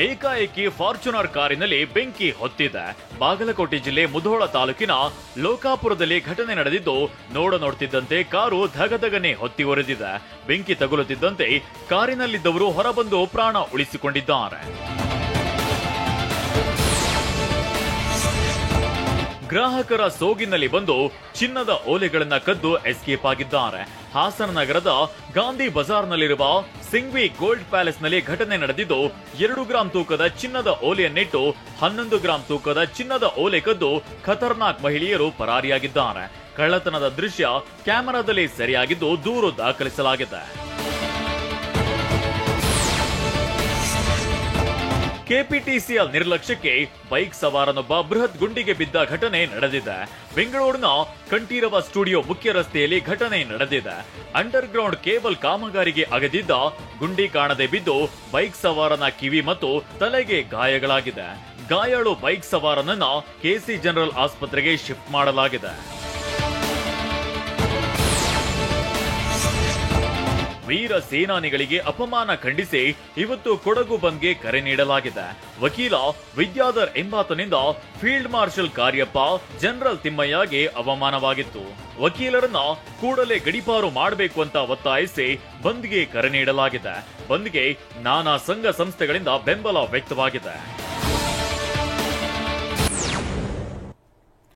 ಏಕಾಏಕಿ ಫಾರ್ಚುನರ್ ಕಾರಿನಲ್ಲಿ ಬೆಂಕಿ ಹೊತ್ತಿದೆ. ಬಾಗಲಕೋಟೆ ಜಿಲ್ಲೆ ಮುಧೋಳ ತಾಲೂಕಿನ ಲೋಕಾಪುರದಲ್ಲಿ ಘಟನೆ ನಡೆದಿದ್ದು, ನೋಡ್ತಿದ್ದಂತೆ ಕಾರು ಧಗಧಗನೆ ಹೊತ್ತಿ ಉರಿದಿದೆ. ಬೆಂಕಿ ತಗುಲುತ್ತಿದ್ದಂತೆ ಕಾರಿನಲ್ಲಿದ್ದವರು ಹೊರಬಂದು ಪ್ರಾಣ ಉಳಿಸಿಕೊಂಡಿದ್ದಾರೆ. ಗ್ರಾಹಕರ ಸೋಗಿನಲ್ಲಿ ಬಂದು ಚಿನ್ನದ ಓಲೆಗಳನ್ನ ಕದ್ದು ಎಸ್ಕೇಪ್ ಆಗಿದ್ದಾರೆ. ಹಾಸನ ನಗರದ ಗಾಂಧಿ ಬಜಾರ್ನಲ್ಲಿರುವ ಸಿಂಗ್ವಿ ಗೋಲ್ಡ್ ಪ್ಯಾಲೇಸ್ ನಲ್ಲಿ ಘಟನೆ ನಡೆದಿದ್ದು, 2 ಗ್ರಾಂ ತೂಕದ ಚಿನ್ನದ ಓಲೆಯನ್ನಿಟ್ಟು 11 ಗ್ರಾಂ ತೂಕದ ಚಿನ್ನದ ಓಲೆ ಕದ್ದು ಖತರ್ನಾಕ್ ಮಹಿಳೆಯರು ಪರಾರಿಯಾಗಿದ್ದಾರೆ. ಕಳ್ಳತನದ ದೃಶ್ಯ ಕ್ಯಾಮೆರಾದಲ್ಲಿ ಸೆರೆಯಾಗಿದ್ದು ದೂರು ದಾಖಲಿಸಲಾಗಿದೆ. ಕೆಪಿಟಿಸಿಎಲ್ ನಿರ್ಲಕ್ಷ್ಯಕ್ಕೆ ಬೈಕ್ ಸವಾರನೊಬ್ಬ ಬೃಹತ್ ಗುಂಡಿಗೆ ಬಿದ್ದ ಘಟನೆ ನಡೆದಿದೆ. ಬೆಂಗಳೂರಿನ ಕಂಠೀರವ ಸ್ಟುಡಿಯೋ ಮುಖ್ಯ ರಸ್ತೆಯಲ್ಲಿ ಘಟನೆ ನಡೆದಿದೆ. ಅಂಡರ್ ಗ್ರೌಂಡ್ ಕೇಬಲ್ ಕಾಮಗಾರಿಗೆ ಅಗೆದಿದ್ದ ಗುಂಡಿ ಕಾಣದೆ ಬಿದ್ದು ಬೈಕ್ ಸವಾರನ ಕಿವಿ ಮತ್ತು ತಲೆಗೆ ಗಾಯಗಳಾಗಿದೆ. ಗಾಯಾಳು ಬೈಕ್ ಸವಾರನನ್ನ ಕೆಸಿ ಜನರಲ್ ಆಸ್ಪತ್ರೆಗೆ ಶಿಫ್ಟ್ ಮಾಡಲಾಗಿದೆ. ವೀರ ಸೇನಾನಿಗಳಿಗೆ ಅಪಮಾನ ಖಂಡಿಸಿ ಇವತ್ತು ಕೊಡಗು ಬಂದ್ಗೆ ಕರೆ ನೀಡಲಾಗಿದೆ. ವಕೀಲ ವಿದ್ಯಾಧರ್ ಎಂಬಾತನಿಂದ ಫೀಲ್ಡ್ ಮಾರ್ಷಲ್ ಕಾರ್ಯಪ್ಪ, ಜನರಲ್ ತಿಮ್ಮಯ್ಯಗೆ ಅವಮಾನವಾಗಿತ್ತು. ವಕೀಲರನ್ನ ಕೂಡಲೇ ಗಡೀಪಾರು ಮಾಡಬೇಕು ಅಂತ ಒತ್ತಾಯಿಸಿ ಬಂದ್ಗೆ ಕರೆ ನೀಡಲಾಗಿದೆ. ಬಂದ್ಗೆ ನಾನಾ ಸಂಘ ಸಂಸ್ಥೆಗಳಿಂದ ಬೆಂಬಲ ವ್ಯಕ್ತವಾಗಿದೆ.